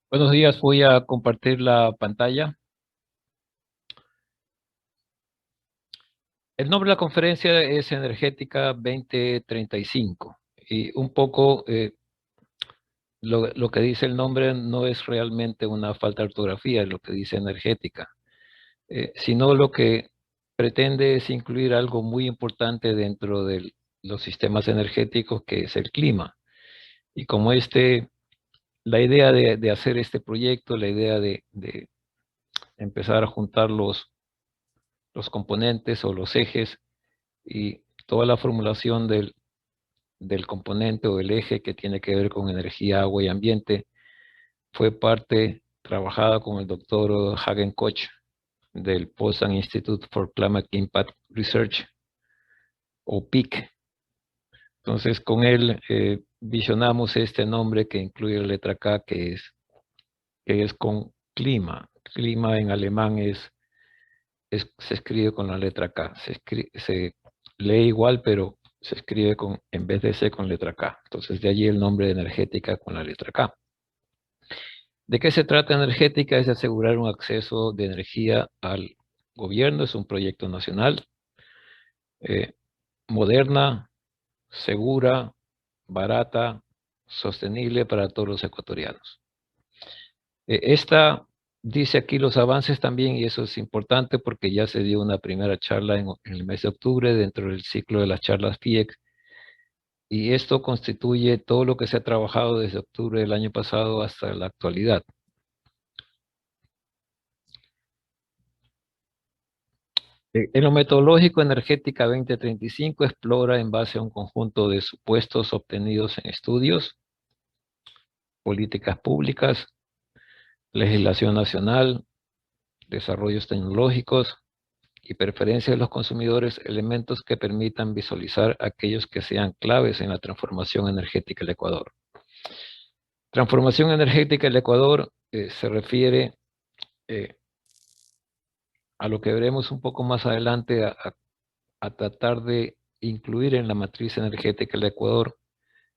Buenos días, voy a compartir la pantalla. El nombre de la conferencia es Energética 2035 y un poco lo que dice el nombre no es realmente una falta de ortografía, es lo que dice energética, sino lo que pretende es incluir algo muy importante dentro de los sistemas energéticos, que es el clima. Y como la idea de hacer este proyecto, la idea de empezar a juntar los componentes o los ejes y toda la formulación del componente o el eje que tiene que ver con energía, agua y ambiente fue parte trabajada con el doctor Hagen Koch del Potsdam Institute for Climate Impact Research, o PIC. Entonces, con él visionamos este nombre que incluye la letra K, que es con clima. Clima en alemán se escribe con la letra K. Se lee igual, pero se escribe en vez de C, con letra K. Entonces, de allí el nombre de energética con la letra K. ¿De qué se trata energética? Es de asegurar un acceso de energía al gobierno. Es un proyecto nacional, eh, moderna, segura, barata, sostenible para todos los ecuatorianos. Esta dice aquí los avances también, y eso es importante porque ya se dio una primera charla en el mes de octubre dentro del ciclo de las charlas FIEC, y esto constituye todo lo que se ha trabajado desde octubre del año pasado hasta la actualidad. En lo metodológico, Energética 2035 explora en base a un conjunto de supuestos obtenidos en estudios, políticas públicas, legislación nacional, desarrollos tecnológicos y preferencias de los consumidores, elementos que permitan visualizar aquellos que sean claves en la transformación energética del Ecuador. Transformación energética del Ecuador se refiere a lo que veremos un poco más adelante, a tratar de incluir en la matriz energética del Ecuador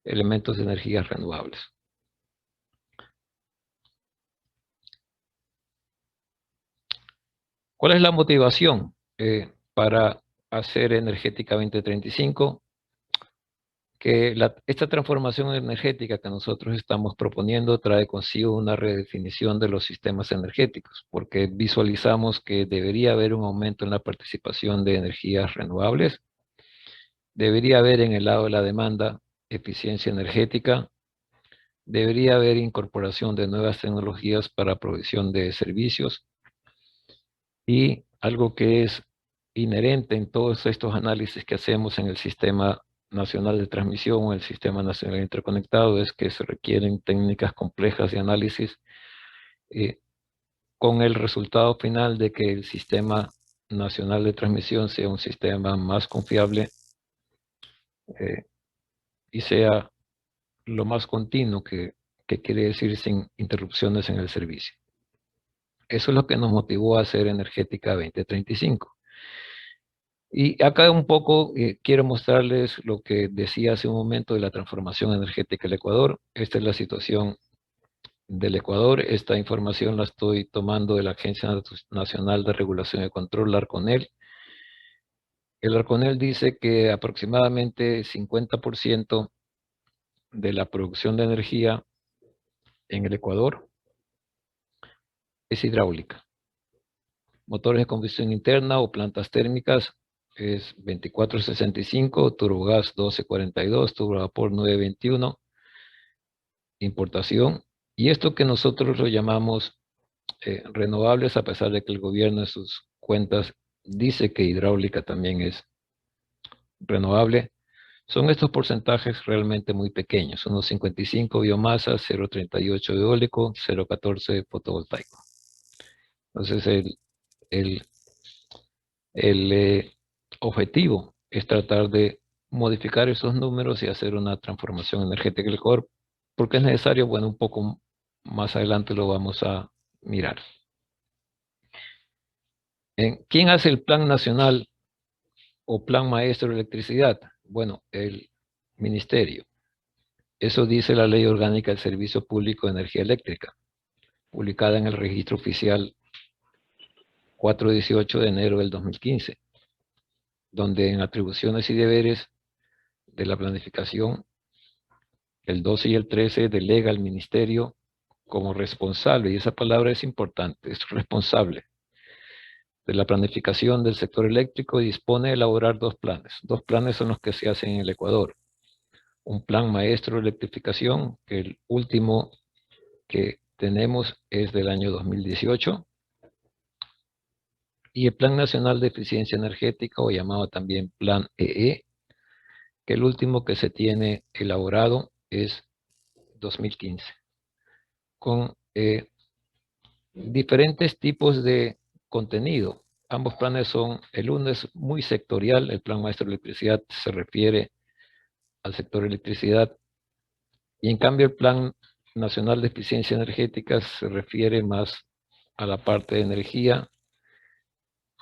elementos de energías renovables. ¿Cuál es la motivación para hacer Energética 2035? Que esta transformación energética que nosotros estamos proponiendo trae consigo una redefinición de los sistemas energéticos, porque visualizamos que debería haber un aumento en la participación de energías renovables, debería haber en el lado de la demanda eficiencia energética, debería haber incorporación de nuevas tecnologías para provisión de servicios, y algo que es inherente en todos estos análisis que hacemos en el Sistema Nacional de Transmisión o el Sistema Nacional Interconectado es que se requieren técnicas complejas de análisis, eh, con el resultado final de que el Sistema Nacional de Transmisión sea un sistema más confiable eh, y sea lo más continuo, que quiere decir sin interrupciones en el servicio. Eso es lo que nos motivó a hacer Energética 2035. Y acá un poco quiero mostrarles lo que decía hace un momento de la transformación energética del Ecuador. Esta es la situación del Ecuador. Esta información la estoy tomando de la Agencia Nacional de Regulación y Control, la ARCONEL. El ARCONEL dice que aproximadamente 50% de la producción de energía en el Ecuador es hidráulica. Motores de combustión interna o plantas térmicas es 2465, turbogás 1242, turbovapor 921, importación. Y esto que nosotros lo llamamos renovables, a pesar de que el gobierno en sus cuentas dice que hidráulica también es renovable, son estos porcentajes realmente muy pequeños, unos 55 biomasa, 0,38 eólico, 0,14 fotovoltaico. Entonces el, el objetivo es tratar de modificar esos números y hacer una transformación energética del Ecuador, porque es necesario, bueno, un poco más adelante lo vamos a mirar. ¿Quién hace el Plan Nacional o Plan Maestro de Electricidad? Bueno, el Ministerio. Eso dice la Ley Orgánica del Servicio Público de Energía Eléctrica. publicada en el Registro Oficial 418 de enero del 2015, donde en atribuciones y deberes de la planificación, el 12 y el 13 delega al Ministerio como responsable, y esa palabra es importante, es responsable de la planificación del sector eléctrico, y dispone de elaborar dos planes. Dos planes son los que se hacen en el Ecuador. Un plan maestro de electrificación, que el último que tenemos es del año 2018, y el Plan Nacional de Eficiencia Energética, o llamado también Plan EE, que el último que se tiene elaborado es 2015, con diferentes tipos de contenido. Ambos planes son, el uno es muy sectorial, el Plan Maestro de Electricidad se refiere al sector electricidad, y en cambio el Plan Nacional de Eficiencia Energética se refiere más a la parte de energía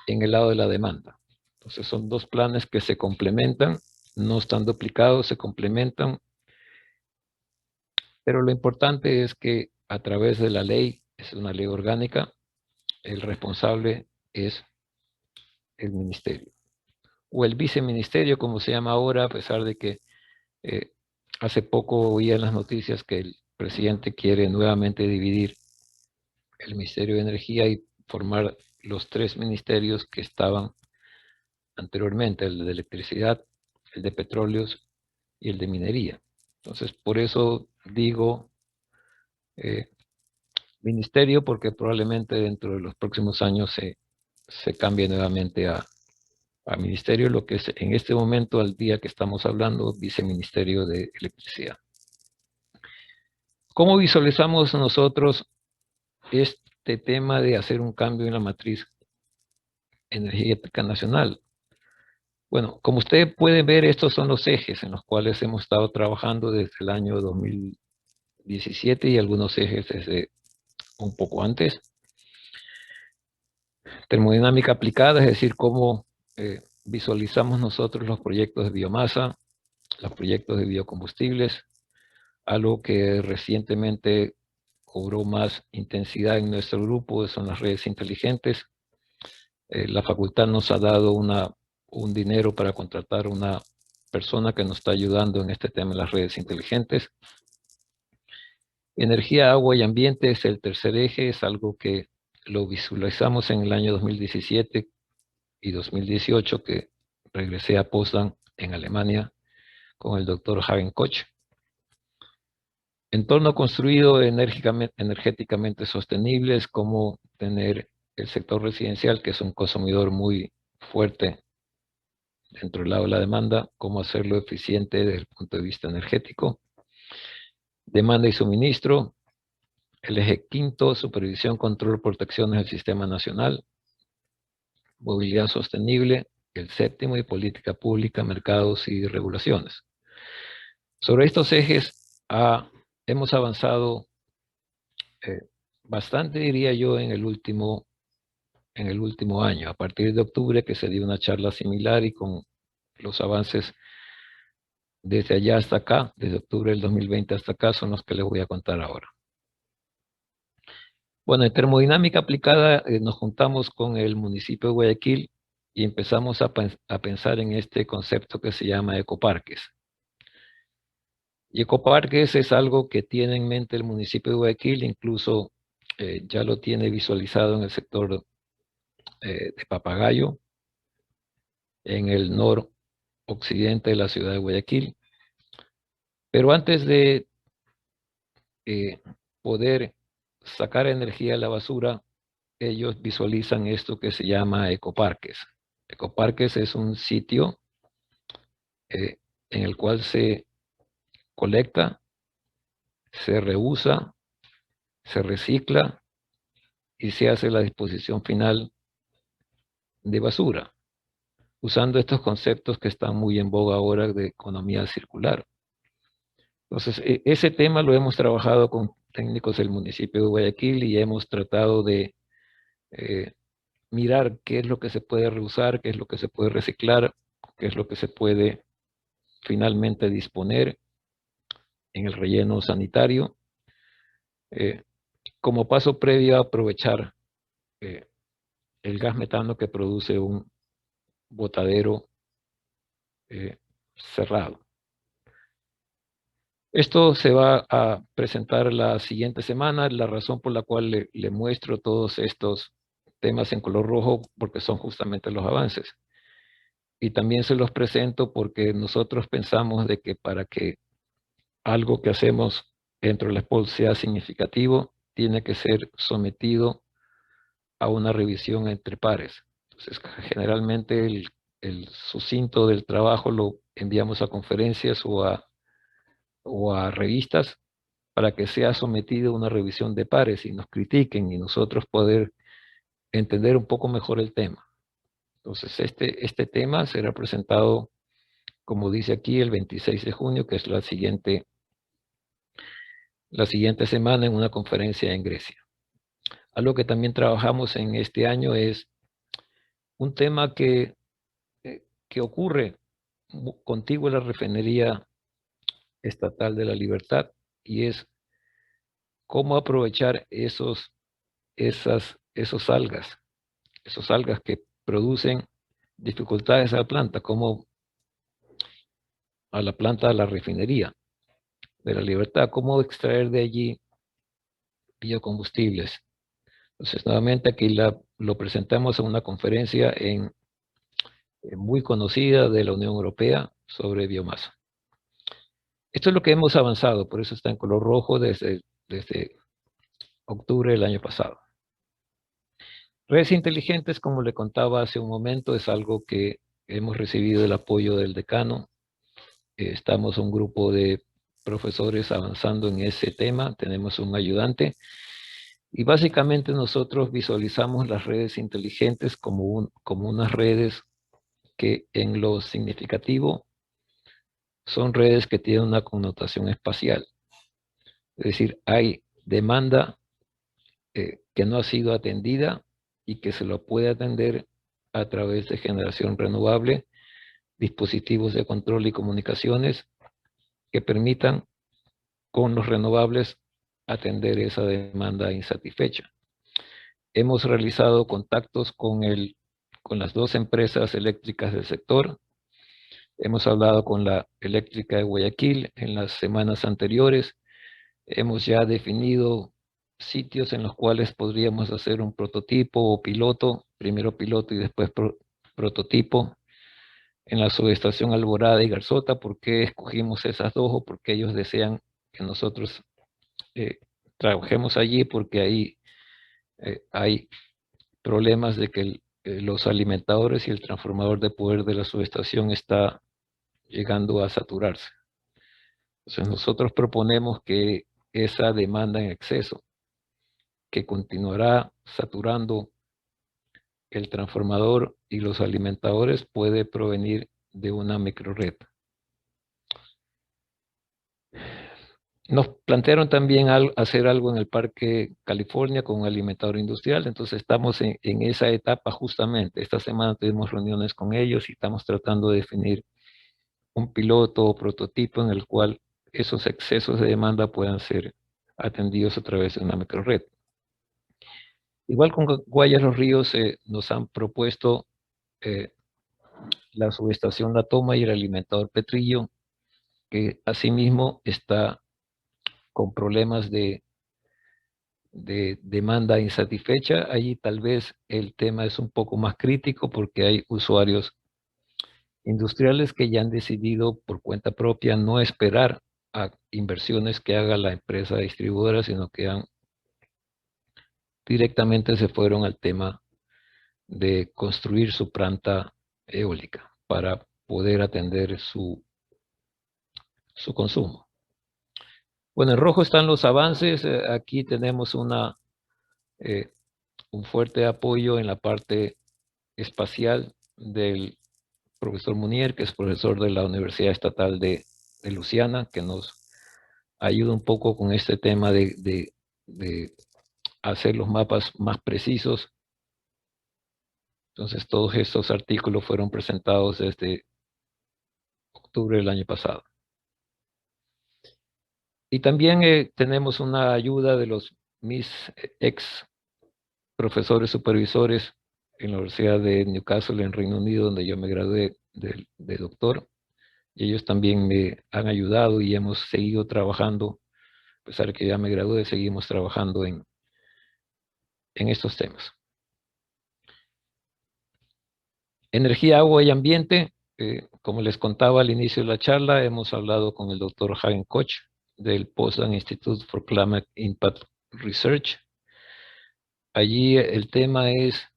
en el lado de la demanda. Entonces son dos planes que se complementan, no están duplicados, se complementan, pero lo importante es que a través de la ley, es una ley orgánica, el responsable es el ministerio, o el viceministerio, como se llama ahora, a pesar de que hace poco oí en las noticias que el presidente quiere nuevamente dividir el Ministerio de Energía y formar los tres ministerios que estaban anteriormente, el de electricidad, el de petróleos y el de minería. Entonces, por eso digo ministerio, porque probablemente dentro de los próximos años se cambie nuevamente a ministerio, lo que es en este momento, al día que estamos hablando, viceministerio de electricidad. ¿Cómo visualizamos nosotros este tema de hacer un cambio en la matriz energética nacional? Bueno, como ustedes pueden ver, estos son los ejes en los cuales hemos estado trabajando desde el año 2017, y algunos ejes desde un poco antes. Termodinámica aplicada, es decir, cómo visualizamos nosotros los proyectos de biomasa, los proyectos de biocombustibles, algo que recientemente cobró más intensidad en nuestro grupo son las redes inteligentes. La facultad nos ha dado un dinero para contratar una persona que nos está ayudando en este tema de las redes inteligentes. Energía, agua y ambiente es el tercer eje, es algo que lo visualizamos en el año 2017 y 2018, que regresé a Potsdam en Alemania con el doctor Hagen Koch. Entorno construido energéticamente sostenible es como tener el sector residencial, que es un consumidor muy fuerte dentro del lado de la demanda, cómo hacerlo eficiente desde el punto de vista energético. Demanda y suministro. El eje quinto, supervisión, control, protecciones del sistema nacional. Movilidad sostenible. El séptimo, y política pública, mercados y regulaciones. Sobre estos ejes hemos avanzado bastante, diría yo, en el último año. A partir de octubre, que se dio una charla similar, y con los avances desde allá hasta acá, desde octubre del 2020 hasta acá, son los que les voy a contar ahora. Bueno, en termodinámica aplicada nos juntamos con el municipio de Guayaquil y empezamos a pensar en este concepto que se llama ecoparques. Y ecoparques es algo que tiene en mente el municipio de Guayaquil, incluso ya lo tiene visualizado en el sector de Papagayo, en el noroccidente de la ciudad de Guayaquil. Pero antes de poder sacar energía de la basura, ellos visualizan esto que se llama ecoparques. Ecoparques es un sitio en el cual se colecta, se reusa, se recicla y se hace la disposición final de basura, usando estos conceptos que están muy en boga ahora de economía circular. Entonces, ese tema lo hemos trabajado con técnicos del municipio de Guayaquil, y hemos tratado de mirar qué es lo que se puede reusar, qué es lo que se puede reciclar, qué es lo que se puede finalmente disponer en el relleno sanitario. como paso previo a aprovechar el gas metano que produce un botadero cerrado. Esto se va a presentar la siguiente semana, la razón por la cual le muestro todos estos temas en color rojo, porque son justamente los avances. Y también se los presento porque nosotros pensamos de que para que algo que hacemos dentro de la SPOL sea significativo, tiene que ser sometido a una revisión entre pares. Entonces, generalmente el sucinto del trabajo lo enviamos a conferencias o a revistas para que sea sometido a una revisión de pares y nos critiquen y nosotros poder entender un poco mejor el tema. Entonces, este tema será presentado, como dice aquí, el 26 de junio, que es la siguiente semana en una conferencia en Grecia. Algo que también trabajamos en este año es un tema que ocurre contigo en la Refinería Estatal de la Libertad, y es cómo aprovechar esos algas que producen dificultades a la planta, como a la planta de la refinería de la Libertad, cómo extraer de allí biocombustibles. Entonces, nuevamente aquí lo presentamos en una conferencia muy conocida de la Unión Europea sobre biomasa. Esto es lo que hemos avanzado, por eso está en color rojo desde octubre del año pasado. Redes inteligentes, como le contaba hace un momento, es algo que hemos recibido el apoyo del decano. Estamos un grupo de profesores avanzando en ese tema, tenemos un ayudante y básicamente nosotros visualizamos las redes inteligentes como unas redes que en lo significativo son redes que tienen una connotación espacial. Es decir, hay demanda que no ha sido atendida y que se lo puede atender a través de generación renovable, dispositivos de control y comunicaciones que permitan con los renovables atender esa demanda insatisfecha. Hemos realizado contactos con las dos empresas eléctricas del sector. Hemos hablado con la eléctrica de Guayaquil en las semanas anteriores. Hemos ya definido sitios en los cuales podríamos hacer un prototipo o piloto, primero piloto y después prototipo, en la subestación Alborada y Garzota. ¿Por qué escogimos esas dos? O porque ellos desean que nosotros trabajemos allí, porque ahí hay problemas de que los alimentadores y el transformador de poder de la subestación está llegando a saturarse. Entonces nosotros proponemos que esa demanda en exceso, que continuará saturando el transformador y los alimentadores, puede provenir de una microred. Nos plantearon también hacer algo en el Parque California con un alimentador industrial, entonces estamos en esa etapa justamente. Esta semana tuvimos reuniones con ellos y estamos tratando de definir un piloto o prototipo en el cual esos excesos de demanda puedan ser atendidos a través de una microred. Igual con Guayas Los Ríos nos han propuesto la subestación La Toma y el alimentador Petrillo, que asimismo está con problemas de demanda insatisfecha. Allí tal vez el tema es un poco más crítico porque hay usuarios industriales que ya han decidido por cuenta propia no esperar a inversiones que haga la empresa distribuidora, sino que directamente se fueron al tema de construir su planta eólica para poder atender su consumo. Bueno, en rojo están los avances. Aquí tenemos un fuerte apoyo en la parte espacial del profesor Munier, que es profesor de la Universidad Estatal de Luisiana, que nos ayuda un poco con este tema de hacer los mapas más precisos. Entonces, todos estos artículos fueron presentados desde octubre del año pasado. Y también tenemos una ayuda de los mis ex profesores supervisores en la Universidad de Newcastle en Reino Unido, donde yo me gradué de doctor, y ellos también me han ayudado y hemos seguido trabajando, a pesar de que ya me gradué, seguimos trabajando en estos temas. Energía, agua y ambiente. Como les contaba al inicio de la charla, hemos hablado con el doctor Hagen Koch del Potsdam Institute for Climate Impact Research. Allí el tema es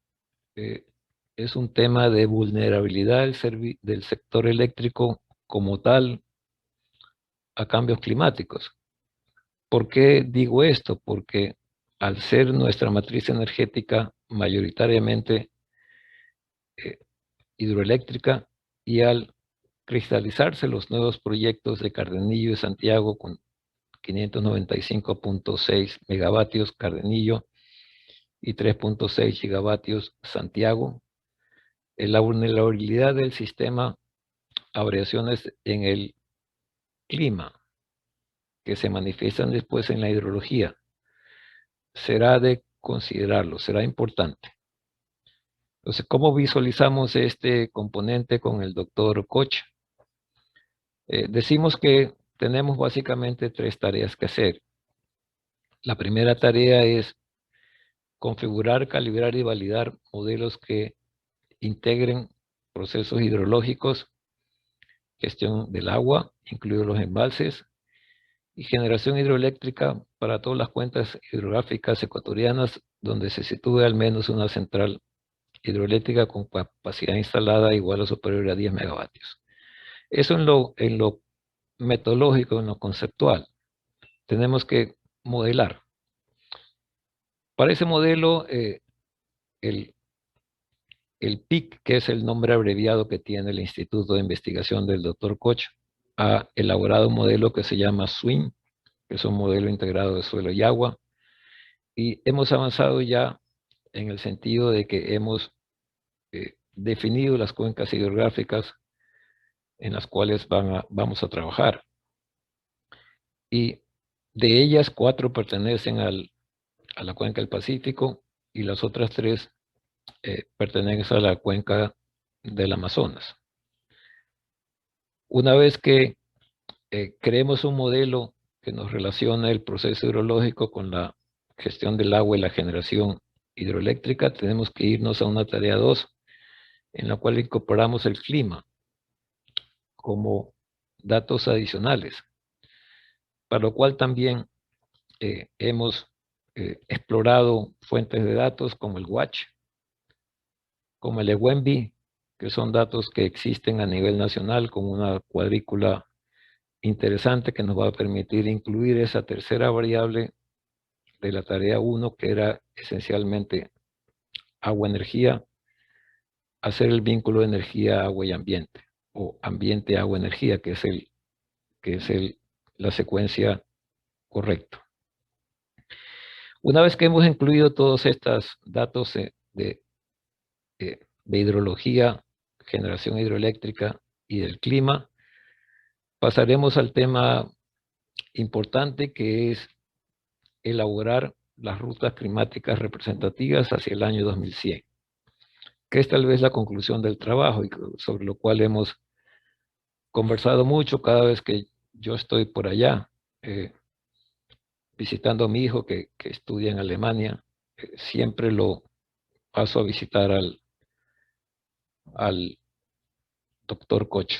un tema de vulnerabilidad del sector eléctrico como tal a cambios climáticos. ¿Por qué digo esto? Porque al ser nuestra matriz energética mayoritariamente hidroeléctrica y al cristalizarse los nuevos proyectos de Cardenillo y Santiago con 595.6 megavatios Cardenillo y 3.6 gigavatios Santiago, la vulnerabilidad del sistema a variaciones en el clima que se manifiestan después en la hidrología será de considerarlo, será importante. Entonces, ¿cómo visualizamos este componente con el doctor Koch? Decimos que tenemos básicamente 3 tareas que hacer. La primera tarea es configurar, calibrar y validar modelos que integren procesos hidrológicos, gestión del agua, incluidos los embalses, y generación hidroeléctrica para todas las cuencas hidrográficas ecuatorianas donde se sitúe al menos una central hidroeléctrica con capacidad instalada igual o superior a 10 megavatios. Eso en lo metodológico, en lo conceptual. Tenemos que modelar. Para ese modelo, el PIC, que es el nombre abreviado que tiene el Instituto de Investigación del Dr. Koch, ha elaborado un modelo que se llama SWIM, que es un modelo integrado de suelo y agua, y hemos avanzado ya en el sentido de que hemos definido las cuencas hidrográficas en las cuales vamos a trabajar. Y de ellas 4 pertenecen a la cuenca del Pacífico y las otras 3 pertenecen a la cuenca del Amazonas. Una vez que creemos un modelo que nos relaciona el proceso hidrológico con la gestión del agua y la generación hidroeléctrica, tenemos que irnos a una tarea 2, en la cual incorporamos el clima como datos adicionales, para lo cual también hemos explorado fuentes de datos como el WACH, como el EWEMBI, que son datos que existen a nivel nacional con una cuadrícula interesante que nos va a permitir incluir esa tercera variable de la tarea 1, que era esencialmente agua-energía, hacer el vínculo de energía, agua y ambiente, o ambiente, agua, energía, que es la secuencia correcta. Una vez que hemos incluido todos estos datos de hidrología, generación hidroeléctrica y del clima, pasaremos al tema importante que es elaborar las rutas climáticas representativas hacia el año 2100, que es tal vez la conclusión del trabajo y sobre lo cual hemos conversado mucho cada vez que yo estoy por allá, visitando a mi hijo que estudia en Alemania. Siempre lo paso a visitar al doctor Koch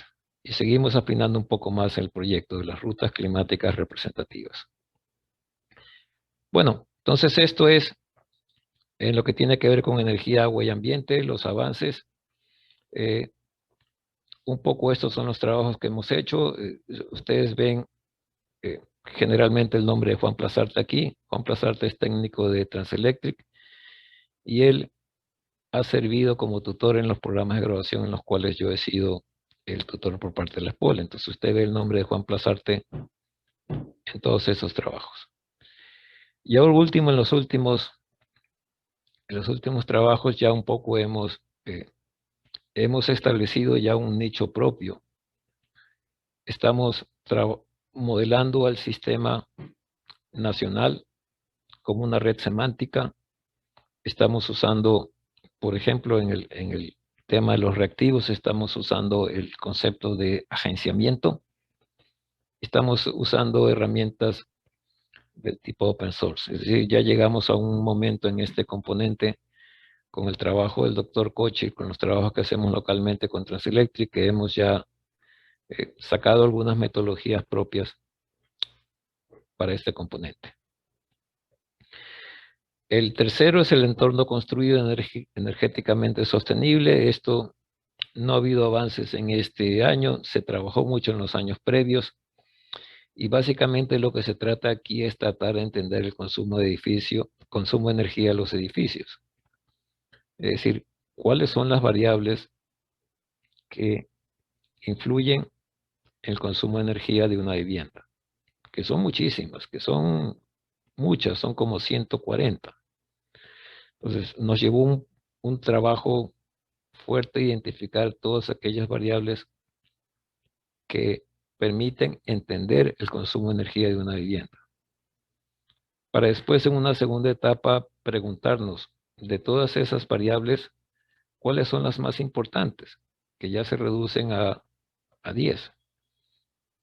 y seguimos afinando un poco más el proyecto de las rutas climáticas representativas. Bueno, entonces esto es en lo que tiene que ver con energía, agua y ambiente, los avances. Un poco estos son los trabajos que hemos hecho. Ustedes ven generalmente el nombre de Juan Plazarte aquí. Juan Plazarte es técnico de Transelectric y él ha servido como tutor en los programas de graduación en los cuales yo he sido el tutor por parte de la SPOL. Entonces usted ve el nombre de Juan Plazarte en todos esos trabajos. Y ahora último, en los últimos trabajos ya un poco hemos establecido ya un nicho propio. Estamos modelando al sistema nacional como una red semántica. Estamos usando, por ejemplo, en el tema de los reactivos, estamos usando el concepto de agenciamiento. Estamos usando herramientas del tipo open source. Es decir, ya llegamos a un momento en este componente con el trabajo del doctor Koch y con los trabajos que hacemos localmente con Transelectric, que hemos ya sacado algunas metodologías propias para este componente. El tercero es el entorno construido energéticamente sostenible. Esto no ha habido avances en este año, se trabajó mucho en los años previos y básicamente lo que se trata aquí es tratar de entender el consumo de consumo de energía de los edificios. Es decir, cuáles son las variables que influyen en el consumo de energía de una vivienda, que son muchísimas, que son muchas, son como 140. Entonces, nos llevó un trabajo fuerte identificar todas aquellas variables que permiten entender el consumo de energía de una vivienda. Para después, en una segunda etapa, preguntarnos de todas esas variables, ¿cuáles son las más importantes? Que ya se reducen a 10,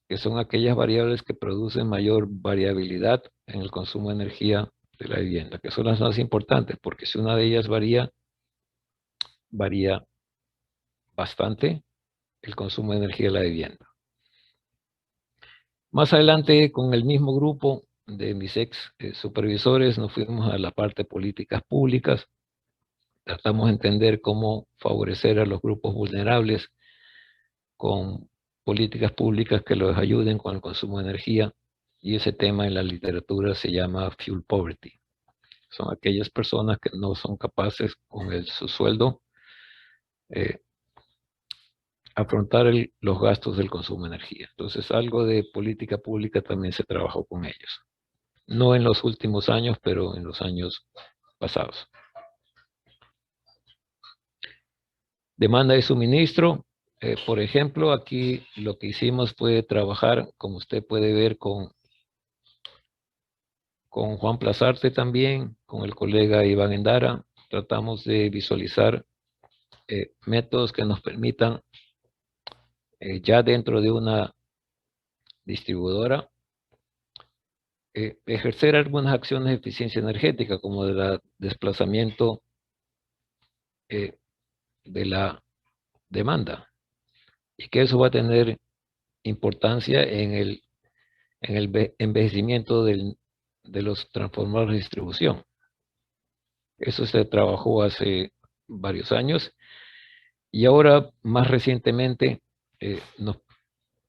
que son aquellas variables que producen mayor variabilidad en el consumo de energía de la vivienda, que son las más importantes, porque si una de ellas varía bastante el consumo de energía de la vivienda. Más adelante, con el mismo grupo de mis ex supervisores, nos fuimos a la parte de políticas públicas. Tratamos de entender cómo favorecer a los grupos vulnerables con políticas públicas que los ayuden con el consumo de energía. Y ese tema en la literatura se llama fuel poverty. Son aquellas personas que no son capaces con su sueldo afrontar los gastos del consumo de energía. Entonces, algo de política pública también se trabajó con ellos. No en los últimos años, pero en los años pasados. Demanda de suministro. Por ejemplo, aquí lo que hicimos fue trabajar, como usted puede ver, con Juan Plazarte también, con el colega Iván Endara. Tratamos de visualizar métodos que nos permitan, ya dentro de una distribuidora, ejercer algunas acciones de eficiencia energética, como el desplazamiento de la demanda, y que eso va a tener importancia en el envejecimiento de los transformadores de distribución. Eso se trabajó hace varios años y ahora, más recientemente, nos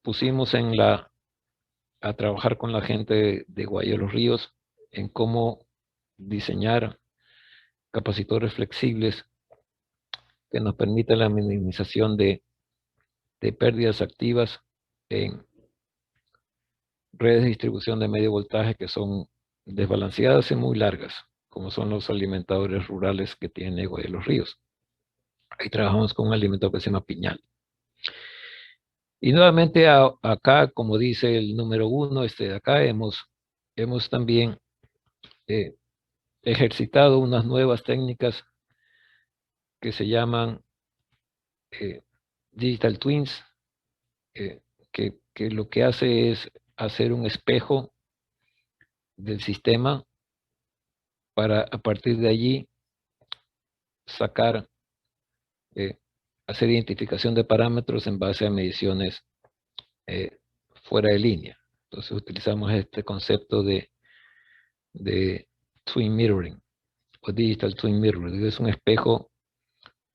pusimos a trabajar con la gente de Guaya de los Ríos en cómo diseñar capacitores flexibles que nos permitan la minimización de pérdidas activas en redes de distribución de medio voltaje que son desbalanceadas y muy largas, como son los alimentadores rurales que tiene Guaya de los Ríos. Ahí trabajamos con un alimento que se llama piñal. Y nuevamente acá, como dice el número 1, de acá hemos también ejercitado unas nuevas técnicas que se llaman Digital Twins, que lo que hace es hacer un espejo del sistema para a partir de allí sacar, hacer identificación de parámetros en base a mediciones fuera de línea. Entonces utilizamos este concepto de Twin Mirroring o Digital Twin Mirroring. Es un espejo,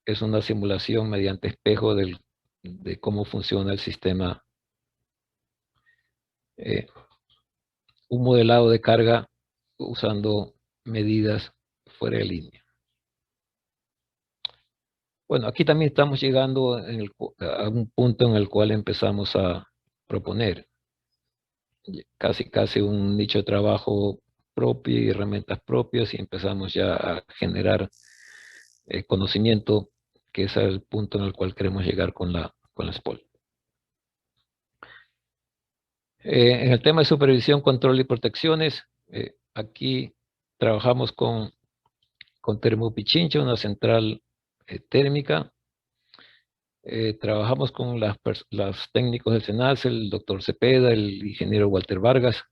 es una simulación mediante espejo de cómo funciona el sistema, un modelado de carga usando medidas fuera de línea. Bueno, aquí también estamos llegando a un punto en el cual empezamos a proponer casi un nicho de trabajo propio y herramientas propias y empezamos ya a generar conocimiento, que es el punto en el cual queremos llegar con la SPOL. En el tema de supervisión, control y protecciones, aquí Trabajamos con Termopichincha, una central térmica. Trabajamos con los técnicos del SENACE, el doctor Cepeda, el ingeniero Walter Vargas,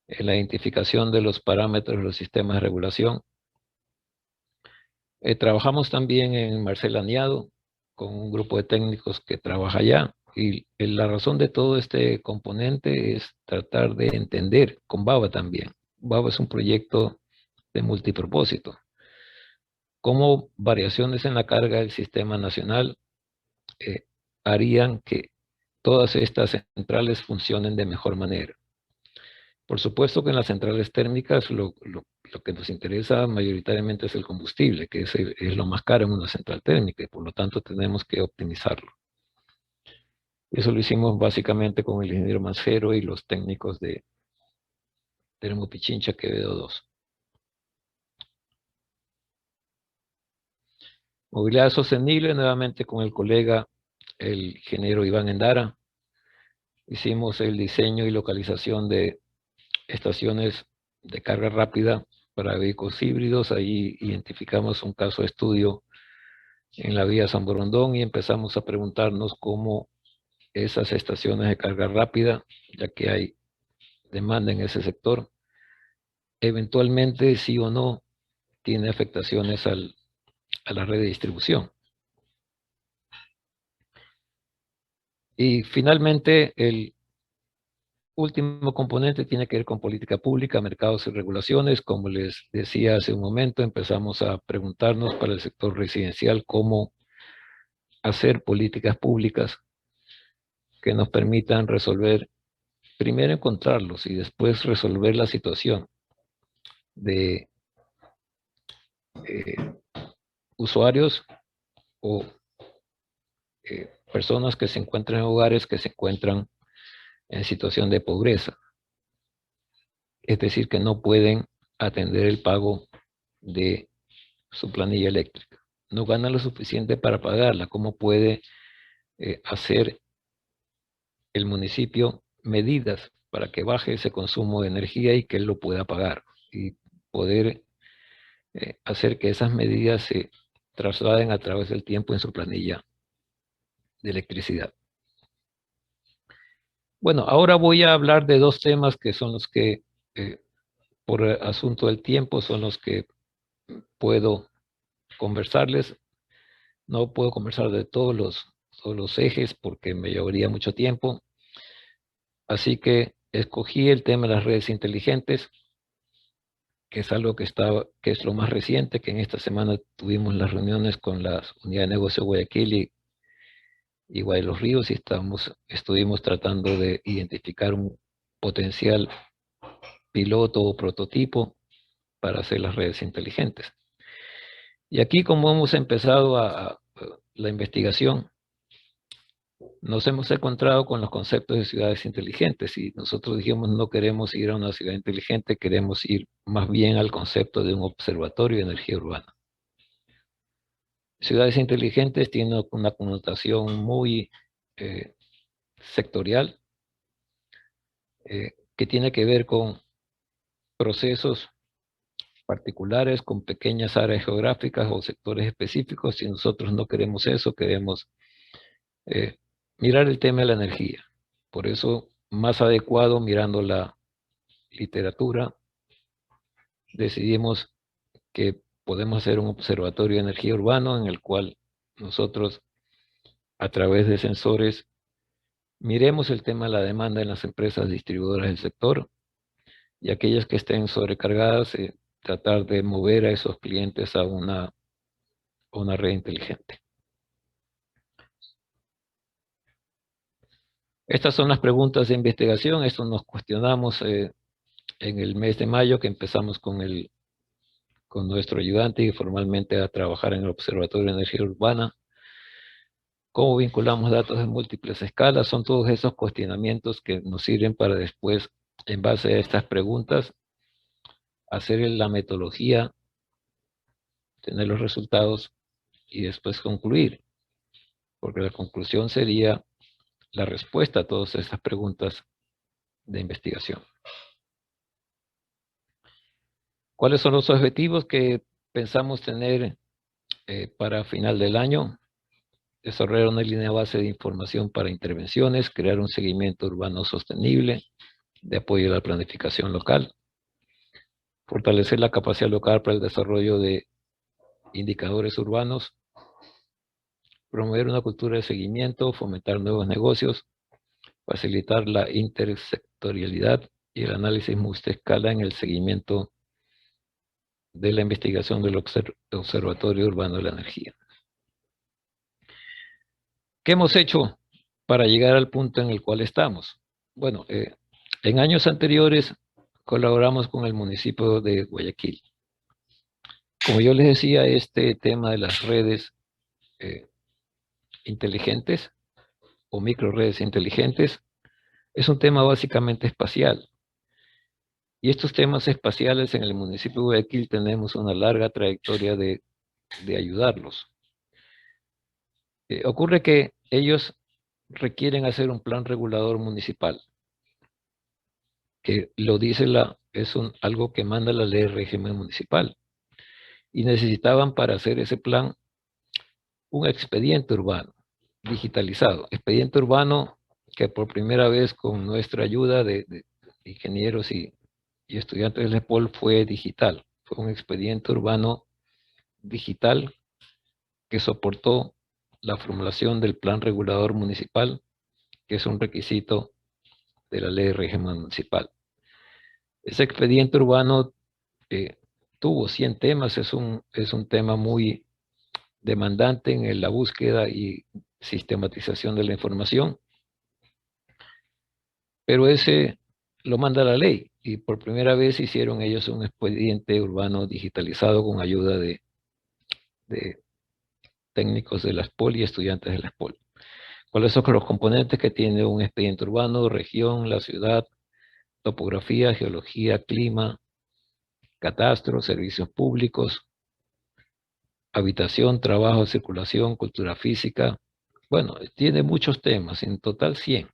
en la identificación de los parámetros de los sistemas de regulación. Trabajamos también en Marcel Aniado, con un grupo de técnicos que trabaja allá. Y la razón de todo este componente es tratar de entender con BABA también. BABA es un proyecto de multipropósito. Cómo variaciones en la carga del sistema nacional harían que todas estas centrales funcionen de mejor manera. Por supuesto que en las centrales térmicas lo que nos interesa mayoritariamente es el combustible, que es lo más caro en una central térmica y por lo tanto tenemos que optimizarlo. Eso lo hicimos básicamente con el ingeniero Mancero y los técnicos de Termopichincha Quevedo 2. Movilidad sostenible, nuevamente con el colega, el ingeniero Iván Endara. Hicimos el diseño y localización de estaciones de carga rápida para vehículos híbridos. Ahí identificamos un caso de estudio en la vía San Borondón y empezamos a preguntarnos cómo esas estaciones de carga rápida, ya que hay demanda en ese sector, eventualmente sí o no tiene afectaciones a la red de distribución. Y finalmente, el último componente tiene que ver con política pública, mercados y regulaciones. Como les decía hace un momento, empezamos a preguntarnos para el sector residencial cómo hacer políticas públicas que nos permitan resolver, primero encontrarlos y después resolver la situación de usuarios o personas que se encuentran en hogares que se encuentran en situación de pobreza. Es decir, que no pueden atender el pago de su planilla eléctrica. No ganan lo suficiente para pagarla. ¿Cómo puede hacer el municipio medidas para que baje ese consumo de energía y que él lo pueda pagar? Y poder hacer que esas medidas se trasladen a través del tiempo en su planilla de electricidad. Bueno, ahora voy a hablar de dos temas que son los que, por asunto del tiempo, son los que puedo conversarles. No puedo conversar de todos los ejes porque me llevaría mucho tiempo. Así que escogí el tema de las redes inteligentes, que es algo que es lo más reciente, que en esta semana tuvimos las reuniones con las unidades de negocio de Guayaquil y Guay de los Ríos y estuvimos tratando de identificar un potencial piloto o prototipo para hacer las redes inteligentes. Y aquí, como hemos empezado la investigación, nos hemos encontrado con los conceptos de ciudades inteligentes y nosotros dijimos no queremos ir a una ciudad inteligente, queremos ir más bien al concepto de un observatorio de energía urbana. Ciudades inteligentes tienen una connotación muy sectorial que tiene que ver con procesos particulares, con pequeñas áreas geográficas o sectores específicos. Si nosotros no queremos eso, queremos mirar el tema de la energía. Por eso, más adecuado, mirando la literatura, decidimos que podemos hacer un observatorio de energía urbano en el cual nosotros, a través de sensores, miremos el tema de la demanda en las empresas distribuidoras del sector y aquellas que estén sobrecargadas, tratar de mover a esos clientes a una red inteligente. Estas son las preguntas de investigación. Esto nos cuestionamos en el mes de mayo, que empezamos con nuestro ayudante y formalmente a trabajar en el Observatorio de Energía Urbana. ¿Cómo vinculamos datos en múltiples escalas? Son todos esos cuestionamientos que nos sirven para después, en base a estas preguntas, hacer la metodología, tener los resultados y después concluir. Porque la conclusión sería la respuesta a todas estas preguntas de investigación. ¿Cuáles son los objetivos que pensamos tener para final del año? Desarrollar una línea base de información para intervenciones, crear un seguimiento urbano sostenible de apoyo a la planificación local, fortalecer la capacidad local para el desarrollo de indicadores urbanos, promover una cultura de seguimiento, fomentar nuevos negocios, facilitar la intersectorialidad y el análisis multiescala en el seguimiento de la investigación del Observatorio Urbano de la Energía. ¿Qué hemos hecho para llegar al punto en el cual estamos? Bueno, en años anteriores colaboramos con el municipio de Guayaquil. Como yo les decía, este tema de las redes inteligentes o microredes inteligentes es un tema básicamente espacial. Y estos temas espaciales en el municipio de Guayaquil tenemos una larga trayectoria de ayudarlos. Ocurre que ellos requieren hacer un plan regulador municipal, que lo dice algo que manda la ley de régimen municipal. Y necesitaban para hacer ese plan un expediente urbano digitalizado. Expediente urbano que por primera vez con nuestra ayuda de ingenieros y estudiantes del EPOL fue digital. Fue un expediente urbano digital que soportó la formulación del plan regulador municipal, que es un requisito de la ley de régimen municipal. Ese expediente urbano tuvo 100 temas, es un tema muy demandante en la búsqueda y sistematización de la información, pero ese lo manda la ley y por primera vez hicieron ellos un expediente urbano digitalizado con ayuda de técnicos de la SPOL y estudiantes de la SPOL. ¿Cuáles son los componentes que tiene un expediente urbano? Región, la ciudad, topografía, geología, clima, catastro, servicios públicos, habitación, trabajo, circulación, cultura física. Bueno, tiene muchos temas, en total 100.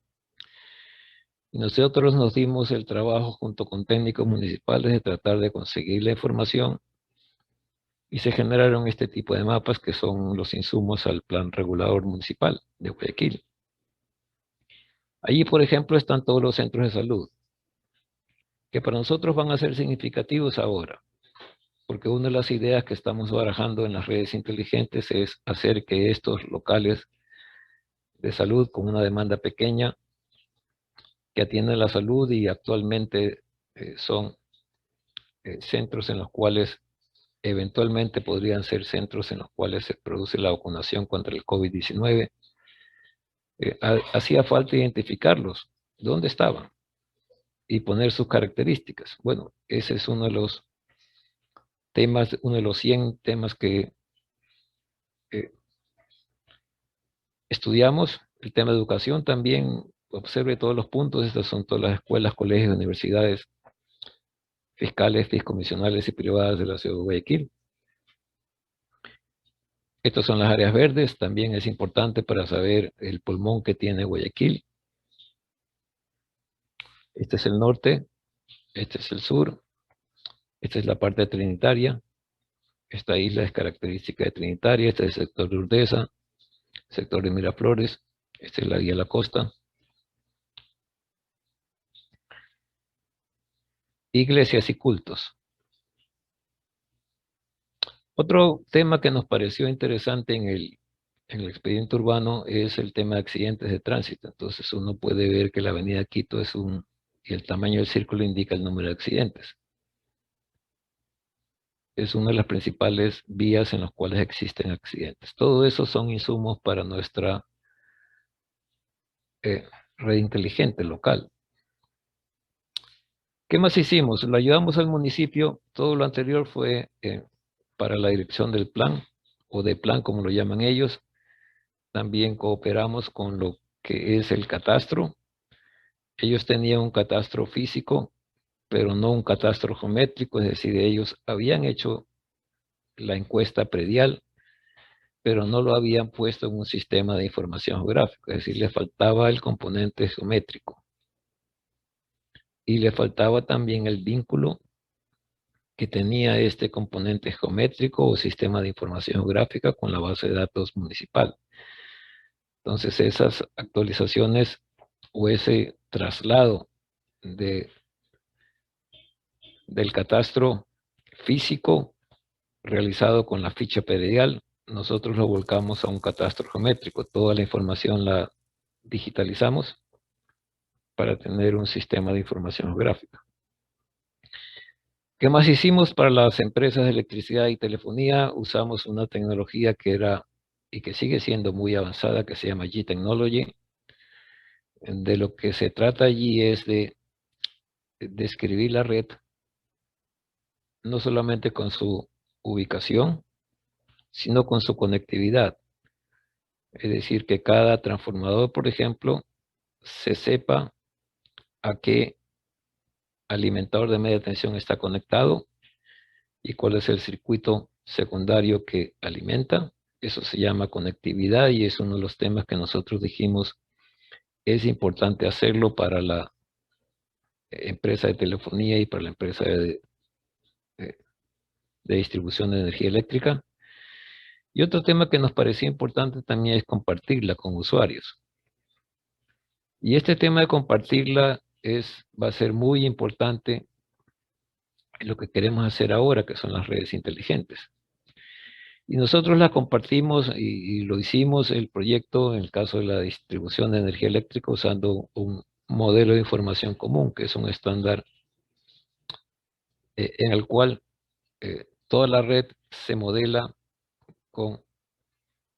Y nosotros nos dimos el trabajo junto con técnicos municipales de tratar de conseguir la información y se generaron este tipo de mapas que son los insumos al plan regulador municipal de Guayaquil. Allí, por ejemplo, están todos los centros de salud, que para nosotros van a ser significativos ahora, porque una de las ideas que estamos barajando en las redes inteligentes es hacer que estos locales de salud con una demanda pequeña que atienden la salud y actualmente son centros en los cuales eventualmente podrían ser centros en los cuales se produce la vacunación contra el COVID-19. Hacía falta identificarlos, dónde estaban y poner sus características. Bueno, ese es uno de los temas, uno de los 100 temas que estudiamos. El tema de educación también, observe todos los puntos. Estas son todas las escuelas, colegios, universidades, fiscales, fiscomisionales y privadas de la ciudad de Guayaquil. Estas son las áreas verdes, también es importante para saber el pulmón que tiene Guayaquil. Este es el norte, este es el sur, esta es la parte trinitaria, esta isla es característica de Trinitaria, este es el sector de Urdesa, sector de Miraflores, esta es la guía de la costa. Iglesias y cultos. Otro tema que nos pareció interesante en el expediente urbano es el tema de accidentes de tránsito. Entonces uno puede ver que la avenida Quito y el tamaño del círculo indica el número de accidentes. Es una de las principales vías en las cuales existen accidentes. Todo eso son insumos para nuestra red inteligente local. ¿Qué más hicimos? Lo ayudamos al municipio. Todo lo anterior fue para la dirección del plan, o de plan como lo llaman ellos. También cooperamos con lo que es el catastro. Ellos tenían un catastro físico, pero no un catastro geométrico, es decir, ellos habían hecho la encuesta predial, pero no lo habían puesto en un sistema de información geográfica, es decir, le faltaba el componente geométrico. Y le faltaba también el vínculo que tenía este componente geométrico o sistema de información geográfica con la base de datos municipal. Entonces esas actualizaciones o ese traslado del catastro físico realizado con la ficha predial, nosotros lo volcamos a un catastro geométrico. Toda la información la digitalizamos para tener un sistema de información geográfica. ¿Qué más hicimos para las empresas de electricidad y telefonía? Usamos una tecnología que era y que sigue siendo muy avanzada, que se llama G-Technology. De lo que se trata allí es de describir la red, no solamente con su ubicación, sino con su conectividad. Es decir, que cada transformador, por ejemplo, se sepa a qué alimentador de media tensión está conectado y cuál es el circuito secundario que alimenta. Eso se llama conectividad y es uno de los temas que nosotros dijimos es importante hacerlo para la empresa de telefonía y para la empresa de distribución de energía eléctrica. Y otro tema que nos parecía importante también es compartirla con usuarios. Y este tema de compartirla va a ser muy importante en lo que queremos hacer ahora, que son las redes inteligentes. Y nosotros la compartimos y lo hicimos el proyecto en el caso de la distribución de energía eléctrica usando un modelo de información común, que es un estándar en el cual toda la red se modela con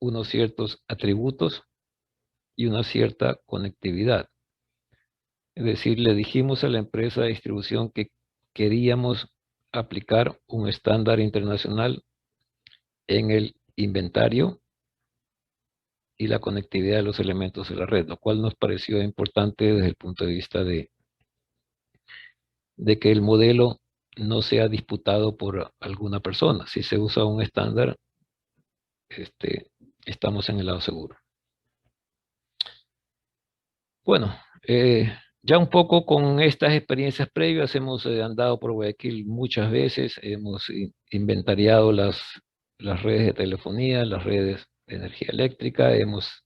unos ciertos atributos y una cierta conectividad. Es decir, le dijimos a la empresa de distribución que queríamos aplicar un estándar internacional en el inventario y la conectividad de los elementos de la red, lo cual nos pareció importante desde el punto de vista de que el modelo no sea disputado por alguna persona. Si se usa un estándar, estamos en el lado seguro. Bueno, ya un poco con estas experiencias previas, hemos andado por Guayaquil muchas veces, hemos inventariado las redes de telefonía, las redes de energía eléctrica, hemos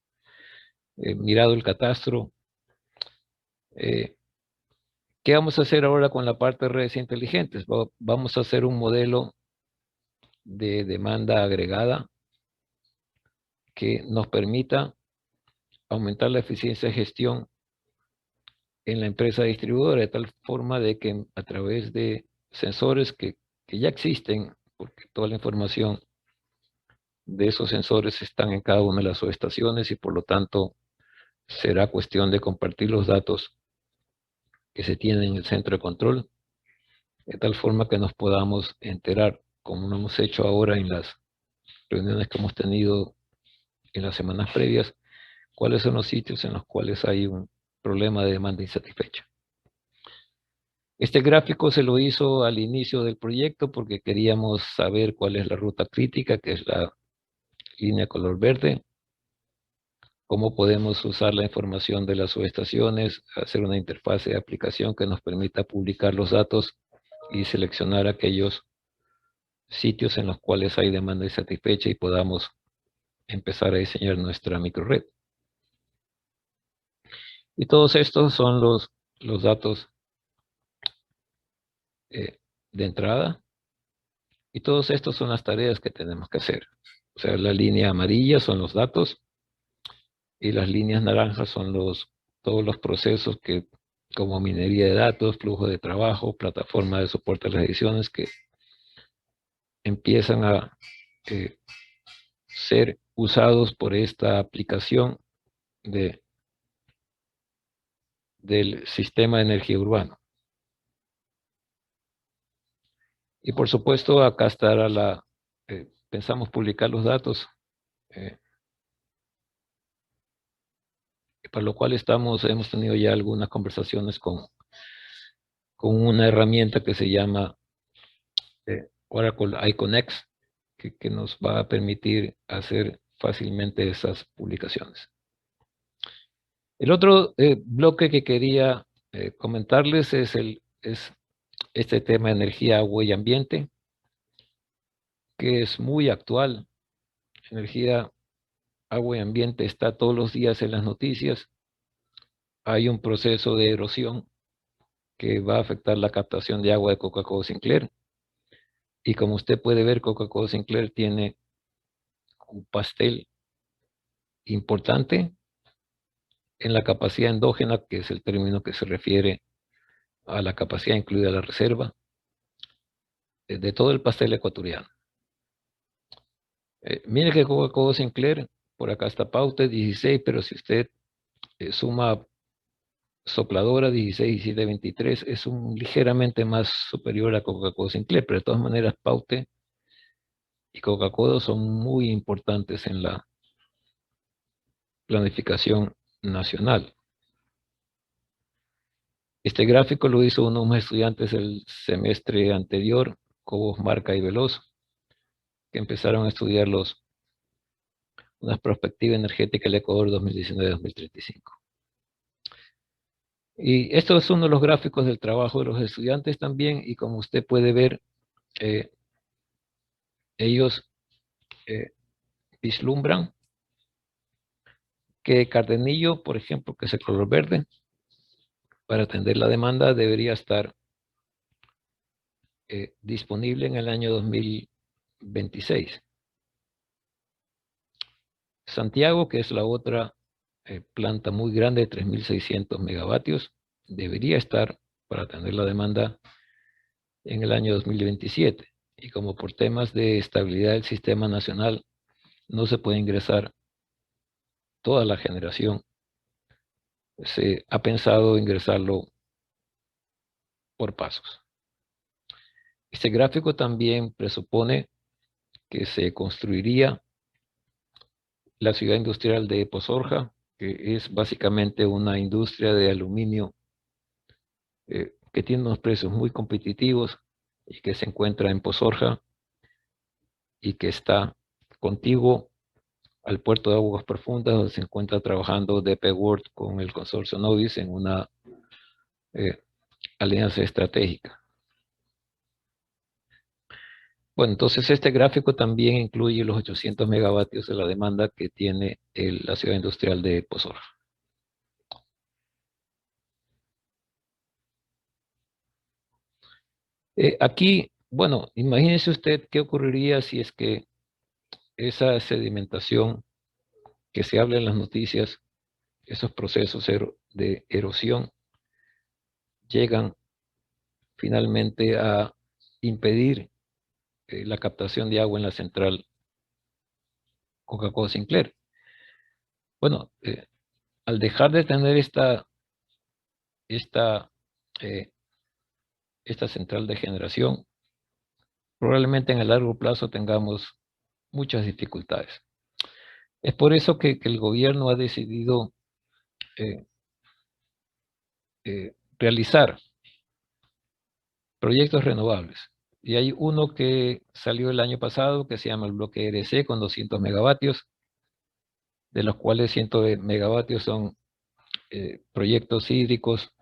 mirado el catastro. ¿Qué vamos a hacer ahora con la parte de redes inteligentes? Vamos a hacer un modelo de demanda agregada que nos permita aumentar la eficiencia de gestión en la empresa distribuidora, de tal forma de que a través de sensores que ya existen, porque toda la información de esos sensores están en cada una de las subestaciones y por lo tanto será cuestión de compartir los datos que se tienen en el centro de control, de tal forma que nos podamos enterar, como lo hemos hecho ahora en las reuniones que hemos tenido en las semanas previas, cuáles son los sitios en los cuales hay un problema de demanda insatisfecha. Este gráfico se lo hizo al inicio del proyecto porque queríamos saber cuál es la ruta crítica, que es la línea color verde, cómo podemos usar la información de las subestaciones, hacer una interfase de aplicación que nos permita publicar los datos y seleccionar aquellos sitios en los cuales hay demanda insatisfecha y podamos empezar a diseñar nuestra microred. Y todos estos son los datos de entrada y todos estos son las tareas que tenemos que hacer. O sea, la línea amarilla son los datos y las líneas naranjas son todos los procesos que, como minería de datos, flujo de trabajo, plataforma de soporte a las ediciones, que empiezan a ser usados por esta aplicación del sistema de energía urbano. Y por supuesto, acá estará pensamos publicar los datos, para lo cual hemos tenido ya algunas conversaciones con una herramienta que se llama Oracle iConnex, que nos va a permitir hacer fácilmente esas publicaciones. El otro bloque que quería comentarles es este tema de energía, agua y ambiente, que es muy actual. Energía, agua y ambiente está todos los días en las noticias. Hay un proceso de erosión que va a afectar la captación de agua de Coca-Cola Sinclair. Y como usted puede ver, Coca-Cola Sinclair tiene un pastel importante en la capacidad endógena, que es el término que se refiere a la capacidad incluida la reserva, de todo el pastel ecuatoriano. Mire que Coca-Cola Sinclair, por acá está Paute 16, pero si usted suma Sopladora 16, 17, 23, es un ligeramente más superior a Coca-Cola Sinclair, pero de todas maneras Paute y Coca-Cola son muy importantes en la planificación nacional. Este gráfico lo hizo unos estudiantes el semestre anterior, Cobos, Marca y Veloso, que empezaron a estudiar una perspectiva energética del Ecuador 2019-2035. Y esto es uno de los gráficos del trabajo de los estudiantes también, y como usted puede ver, ellos vislumbran que Cardenillo, por ejemplo, que es el color verde, para atender la demanda debería estar disponible en el año 2026. Santiago, que es la otra planta muy grande de 3.600 megavatios, debería estar para atender la demanda en el año 2027. Y como por temas de estabilidad del sistema nacional no se puede ingresar toda la generación, se ha pensado ingresarlo por pasos. Este gráfico también presupone que se construiría la ciudad industrial de Pozorja, que es básicamente una industria de aluminio que tiene unos precios muy competitivos y que se encuentra en Pozorja y que está contiguo al puerto de aguas profundas, donde se encuentra trabajando DP World con el consorcio Novis en una alianza estratégica. Bueno, entonces este gráfico también incluye los 800 megavatios de la demanda que tiene la ciudad industrial de Pozorja. Aquí, bueno, imagínese usted qué ocurriría si es que esa sedimentación que se habla en las noticias, esos procesos de erosión, llegan finalmente a impedir la captación de agua en la central Coca-Cola Sinclair. Bueno, al dejar de tener esta, eh, esta central de generación, probablemente en el largo plazo tengamos muchas dificultades. Es por eso que el gobierno ha decidido eh, realizar proyectos renovables. Y hay uno que salió el año pasado que se llama el bloque ERC con 200 megavatios, de los cuales 100 megavatios son proyectos hídricos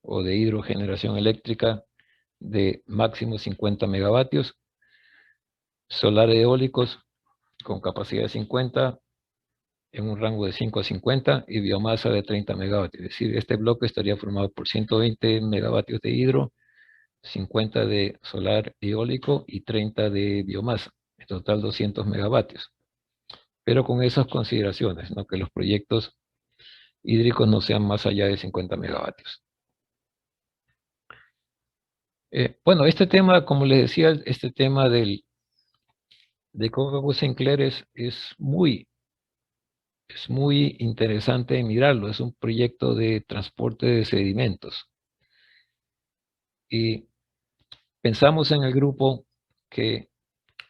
o de hidrogeneración eléctrica de máximo 50 megavatios, solar eólicos con capacidad de 50 en un rango de 5 a 50 y biomasa de 30 megavatios. Es decir, este bloque estaría formado por 120 megavatios de hidro, 50 de solar eólico y 30 de biomasa, en total 200 megavatios. Pero con esas consideraciones, ¿no? Que los proyectos hídricos no sean más allá de 50 megavatios. Bueno, este tema, como les decía, este tema de Coca-Cola Sinclair es muy interesante mirarlo. Es un proyecto de transporte de sedimentos. Y pensamos en el grupo que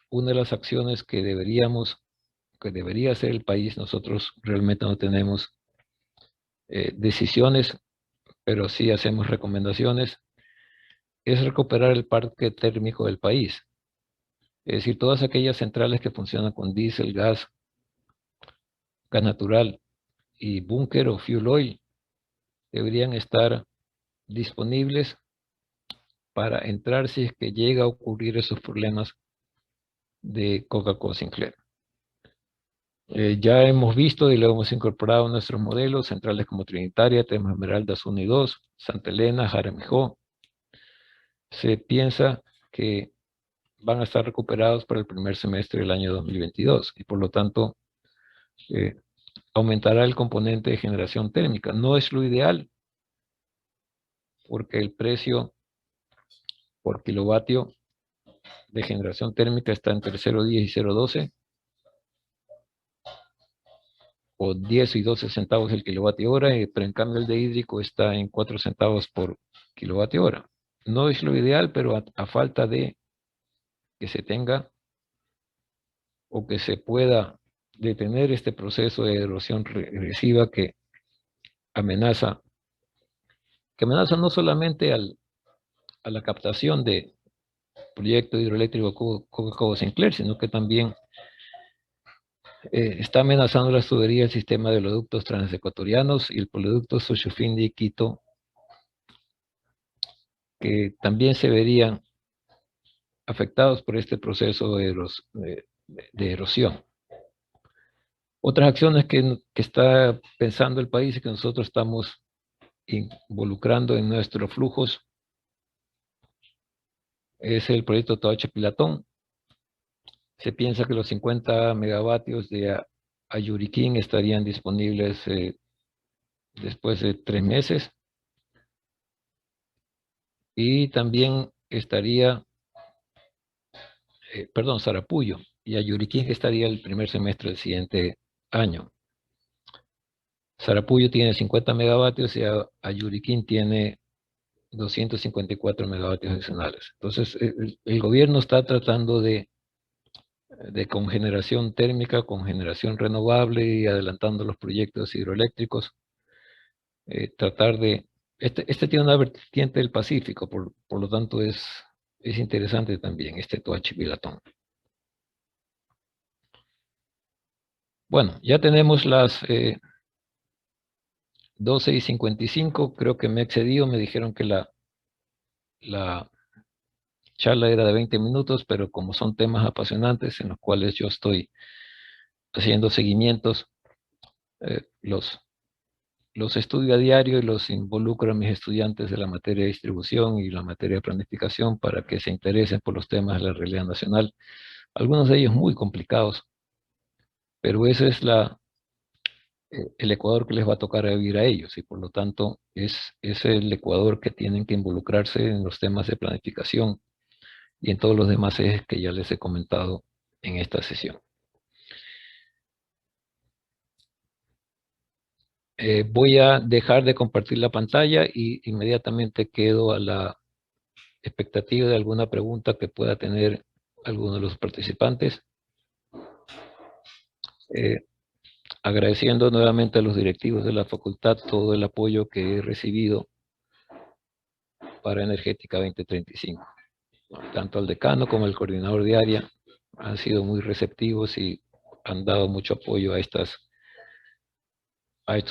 una de las acciones que debería hacer el país, nosotros realmente no tenemos decisiones, pero sí hacemos recomendaciones, es recuperar el parque térmico del país. Es decir, todas aquellas centrales que funcionan con diésel, gas natural y búnker o fuel oil deberían estar disponibles para entrar si es que llega a ocurrir esos problemas de Coca-Cola Sinclair. Ya hemos visto y lo hemos incorporado en nuestros modelos centrales como Trinitaria, Termas Esmeraldas 1 y 2, Santa Elena, Jaramillo. Se piensa que van a estar recuperados para el primer semestre del año 2022 y por lo tanto aumentará el componente de generación térmica. No es lo ideal porque el precio por kilovatio de generación térmica está entre 0,10 y 0,12 o 10 y 12 centavos el kilovatio hora, pero en cambio el de hídrico está en 4 centavos por kilovatio hora. No es lo ideal, pero a falta de que se tenga o que se pueda detener este proceso de erosión regresiva que amenaza no solamente a la captación de proyecto hidroeléctrico Coca-Cola Sinclair, sino que también está amenazando las tuberías del sistema de oleoductos transecuatorianos y el oleoducto Xochufindi Quito, que también se verían afectados por este proceso de erosión. Otras acciones que está pensando el país y que nosotros estamos involucrando en nuestros flujos es el proyecto Toache Pilatón. Se piensa que los 50 megavatios de Ayuriquín estarían disponibles después de 3 meses. Y también estaría, Sarapuyo y Ayuriquín estaría el primer semestre del siguiente año. Sarapuyo tiene 50 megavatios y Ayuriquín tiene 254 megavatios adicionales. Entonces, el gobierno está tratando de con generación térmica, con generación renovable y adelantando los proyectos hidroeléctricos, tratar de... Este tiene una vertiente del Pacífico, por lo tanto es interesante también este Toachi Pilatón. Bueno, ya tenemos las 12:55, creo que me he excedido, me dijeron que la charla era de 20 minutos, pero como son temas apasionantes en los cuales yo estoy haciendo seguimientos, los estudio a diario y los involucro a mis estudiantes de la materia de distribución y la materia de planificación para que se interesen por los temas de la realidad nacional, algunos de ellos muy complicados, pero ese es el Ecuador que les va a tocar vivir a ellos y por lo tanto es el Ecuador que tienen que involucrarse en los temas de planificación y en todos los demás ejes que ya les he comentado en esta sesión. Voy a dejar de compartir la pantalla y inmediatamente quedo a la expectativa de alguna pregunta que pueda tener alguno de los participantes. Agradeciendo nuevamente a los directivos de la facultad todo el apoyo que he recibido para Energética 2035. Tanto al decano como al coordinador de área han sido muy receptivos y han dado mucho apoyo a estos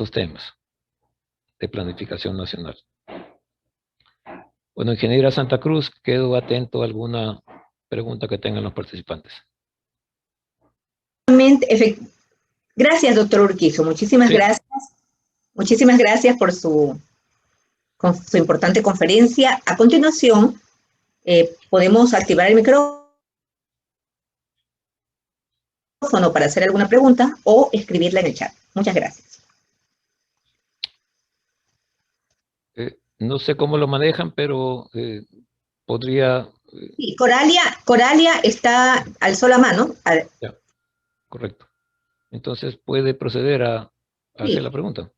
temas de planificación nacional. Bueno, ingeniera Santa Cruz, quedo atento a alguna pregunta que tengan los participantes. Gracias, doctor Urquizo. Muchísimas gracias. Muchísimas gracias por su importante conferencia. A continuación, podemos activar el micrófono para hacer alguna pregunta o escribirla en el chat. Muchas gracias. No sé cómo lo manejan, pero podría... Sí, Coralia alzó la mano. Ya, correcto. Entonces puede proceder a hacer la pregunta.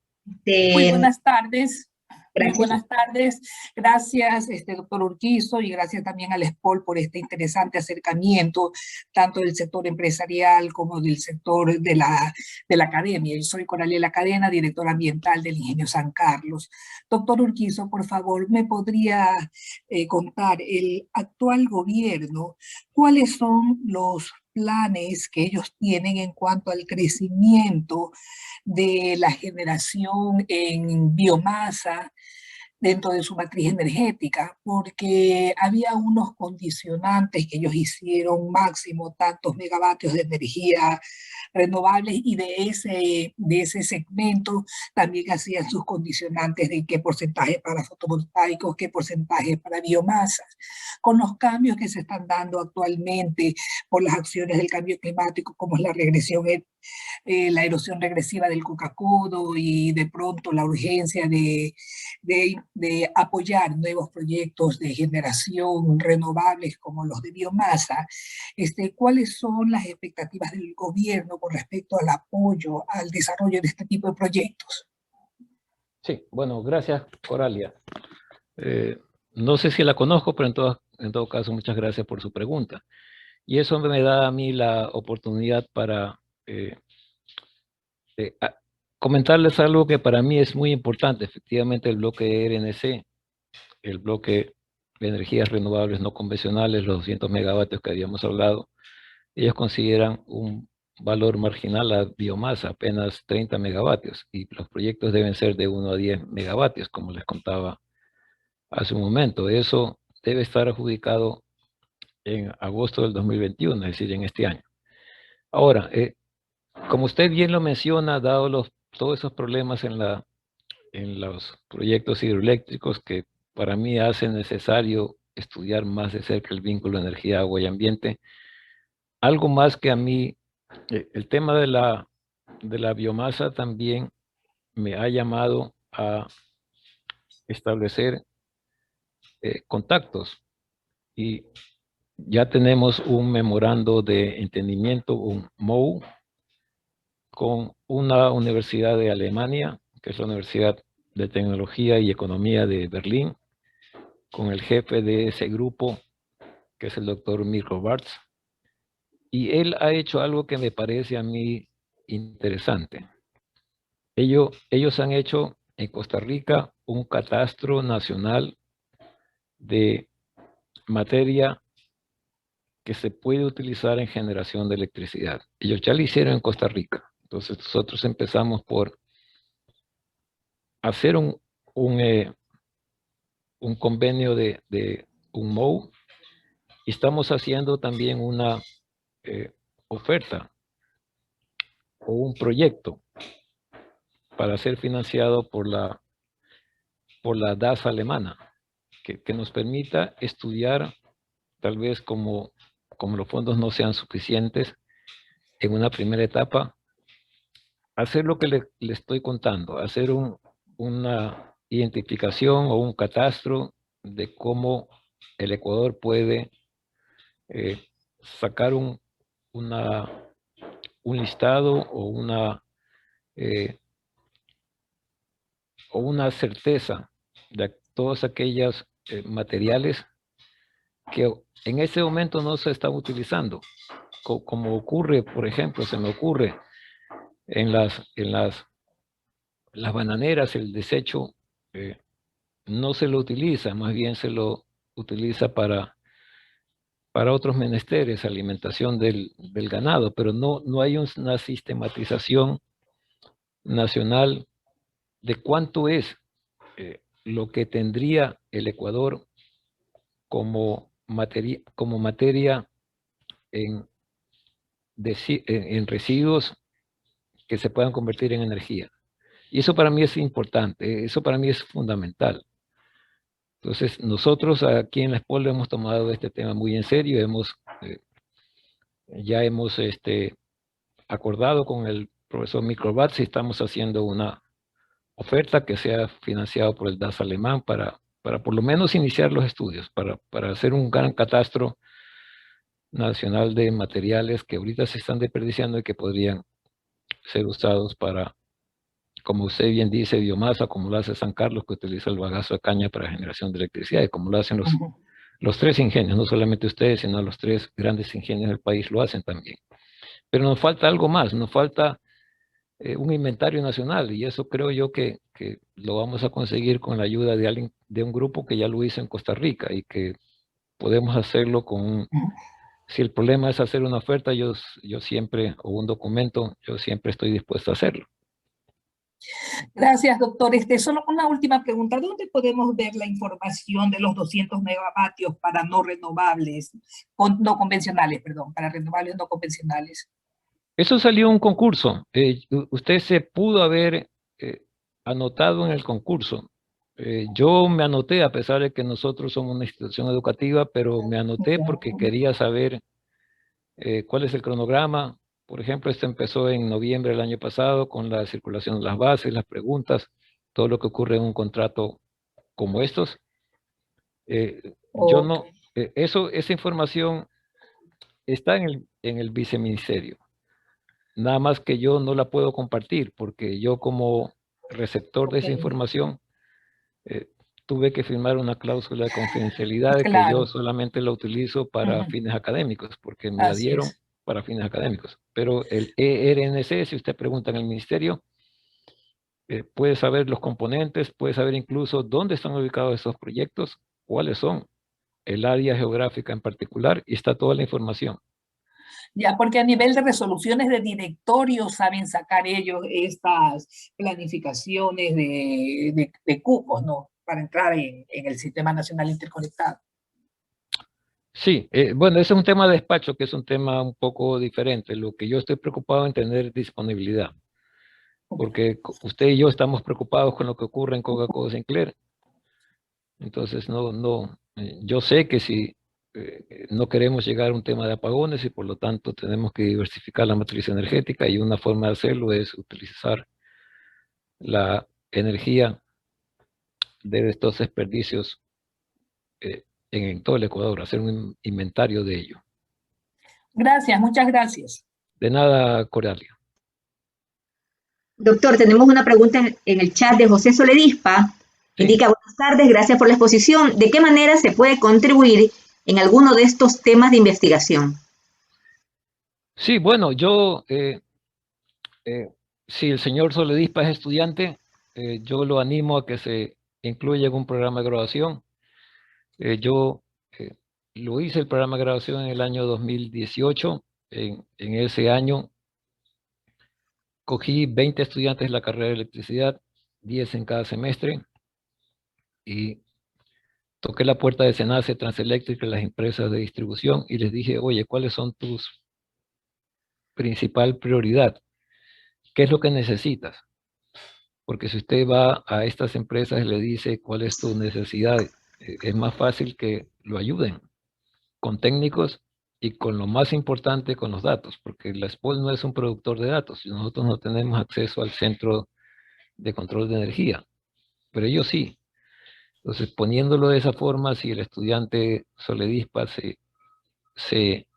Muy buenas tardes. Gracias. Muy buenas tardes. Gracias, doctor Urquizo, y gracias también al SPOL por este interesante acercamiento, tanto del sector empresarial como del sector de la academia. Yo soy Coralia Cadena, directora ambiental del Ingenio San Carlos. Doctor Urquizo, por favor, ¿me podría contar el actual gobierno cuáles son los planes que ellos tienen en cuanto al crecimiento de la generación en biomasa dentro de su matriz energética, porque había unos condicionantes que ellos hicieron máximo tantos megavatios de energía renovables, y de ese segmento también hacían sus condicionantes de qué porcentaje para fotovoltaicos, qué porcentaje para biomasas. Con los cambios que se están dando actualmente por las acciones del cambio climático, como es la regresión, la erosión regresiva del Coca-Codo, y de pronto la urgencia de apoyar nuevos proyectos de generación renovables como los de biomasa, ¿cuáles son las expectativas del gobierno con respecto al apoyo al desarrollo de este tipo de proyectos? Sí, bueno, gracias, Coralia. No sé si la conozco, pero en todo caso, muchas gracias por su pregunta. Y eso me da a mí la oportunidad para comentarles algo que para mí es muy importante. Efectivamente, el bloque RNC, el bloque de energías renovables no convencionales, los 200 megavatios que habíamos hablado, ellos consideran un valor marginal a biomasa, apenas 30 megavatios, y los proyectos deben ser de 1 a 10 megavatios, como les contaba hace un momento. Eso debe estar adjudicado en agosto del 2021, es decir, en este año. Ahora, como usted bien lo menciona, dado todos esos problemas en los proyectos hidroeléctricos, que para mí hacen necesario estudiar más de cerca el vínculo energía, agua y ambiente, algo más que a mí, el tema de la biomasa también me ha llamado a establecer contactos, y ya tenemos un memorando de entendimiento, un MOU, con una universidad de Alemania, que es la Universidad de Tecnología y Economía de Berlín, con el jefe de ese grupo, que es el doctor Mirko Bartz, y él ha hecho algo que me parece a mí interesante. Ellos han hecho en Costa Rica un catastro nacional de materia que se puede utilizar en generación de electricidad. Ellos ya lo hicieron en Costa Rica. Entonces nosotros empezamos por hacer un convenio de un MOU, y estamos haciendo también una oferta o un proyecto para ser financiado por la DAS alemana, que nos permita estudiar, tal vez como los fondos no sean suficientes en una primera etapa, hacer lo que le estoy contando, hacer una identificación o un catastro de cómo el Ecuador puede sacar un listado o una certeza de todos aquellos materiales que en ese momento no se están utilizando, como ocurre, por ejemplo, se me ocurre en las bananeras, el desecho no se lo utiliza, más bien se lo utiliza para otros menesteres, alimentación del ganado, pero no hay una sistematización nacional de cuánto es lo que tendría el Ecuador como materia en residuos que se puedan convertir en energía. Y eso para mí es importante, eso para mí es fundamental. Entonces, nosotros aquí en la SPOL hemos tomado este tema muy en serio, ya hemos acordado con el profesor Microbat, y estamos haciendo una oferta que sea financiada por el DAS alemán para por lo menos iniciar los estudios, para hacer un gran catastro nacional de materiales que ahorita se están desperdiciando y que podrían ser usados para, como usted bien dice, biomasa, como lo hace San Carlos, que utiliza el bagazo de caña para generación de electricidad, y como lo hacen los 3 ingenios, no solamente ustedes, sino los 3 grandes ingenios del país lo hacen también. Pero nos falta algo más, nos falta un inventario nacional, y eso creo yo que lo vamos a conseguir con la ayuda de un grupo que ya lo hizo en Costa Rica, y que podemos hacerlo si el problema es hacer una oferta, yo siempre, o un documento, yo siempre estoy dispuesto a hacerlo. Gracias, doctor. Solo una última pregunta. ¿Dónde podemos ver la información de los 200 megavatios para no renovables, no convencionales, perdón, para renovables no convencionales? Eso salió un concurso. Usted se pudo haber anotado en el concurso. Yo me anoté, a pesar de que nosotros somos una institución educativa, pero me anoté porque quería saber cuál es el cronograma. Por ejemplo, este empezó en noviembre del año pasado con la circulación de las bases, las preguntas, todo lo que ocurre en un contrato como estos. Yo no, esa información está en el viceministerio. Nada más que yo no la puedo compartir porque yo como receptor de esa información tuve que firmar una cláusula de confidencialidad de que yo solamente la utilizo para fines académicos, porque me la dieron para fines académicos. Pero el ERNC, si usted pregunta en el ministerio, puede saber los componentes, puede saber incluso dónde están ubicados esos proyectos, cuáles son, el área geográfica en particular, y está toda la información. Ya, porque a nivel de resoluciones de directorio saben sacar ellos estas planificaciones de cupos, ¿no? Para entrar en el Sistema Nacional Interconectado. Sí, bueno, ese es un tema de despacho, que es un tema un poco diferente. Lo que yo estoy preocupado en tener disponibilidad, porque usted y yo estamos preocupados con lo que ocurre en Coca-Cola Sinclair. Entonces, yo sé que si no queremos llegar a un tema de apagones y por lo tanto tenemos que diversificar la matriz energética, y una forma de hacerlo es utilizar la energía de estos desperdicios en todo el Ecuador, hacer un inventario de ello. Gracias, muchas gracias. De nada, Coralia. Doctor, tenemos una pregunta en el chat de José Soledispa. Sí. Indica: buenas tardes, gracias por la exposición. ¿De qué manera se puede contribuir en alguno de estos temas de investigación? Sí, bueno, yo, si el señor Soledispa es estudiante, yo lo animo a que se incluya en un programa de graduación. Yo lo hice el programa de graduación en el año 2018. En ese año cogí 20 estudiantes de la carrera de electricidad, 10 en cada semestre, y toqué la puerta de SENACE, Transeléctrica, las empresas de distribución, y les dije: oye, ¿cuáles son tus principal prioridad? ¿Qué es lo que necesitas? Porque si usted va a estas empresas y le dice cuál es tu necesidad, es más fácil que lo ayuden con técnicos y con lo más importante, con los datos, porque la SPOL no es un productor de datos y nosotros no tenemos acceso al centro de control de energía, pero ellos sí. Entonces, poniéndolo de esa forma, si el estudiante Soledispa se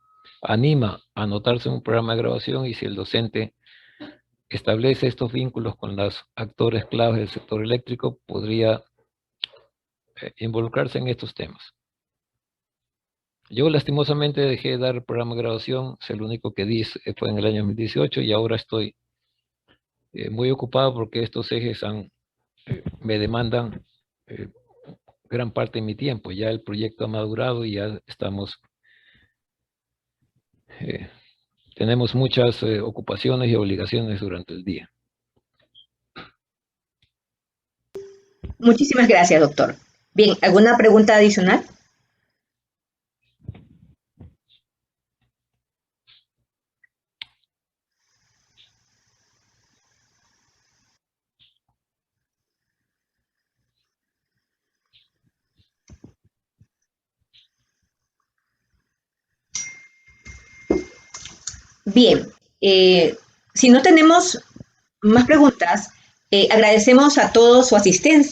anima a anotarse en un programa de graduación, y si el docente establece estos vínculos con los actores claves del sector eléctrico, podría involucrarse en estos temas. Yo lastimosamente dejé de dar el programa de graduación, el único que di fue en el año 2018, y ahora estoy muy ocupado porque estos ejes me demandan gran parte de mi tiempo. Ya el proyecto ha madurado y ya tenemos muchas ocupaciones y obligaciones durante el día. Muchísimas gracias, doctor. Bien, ¿alguna pregunta adicional? Bien, si no tenemos más preguntas, agradecemos a todos su asistencia.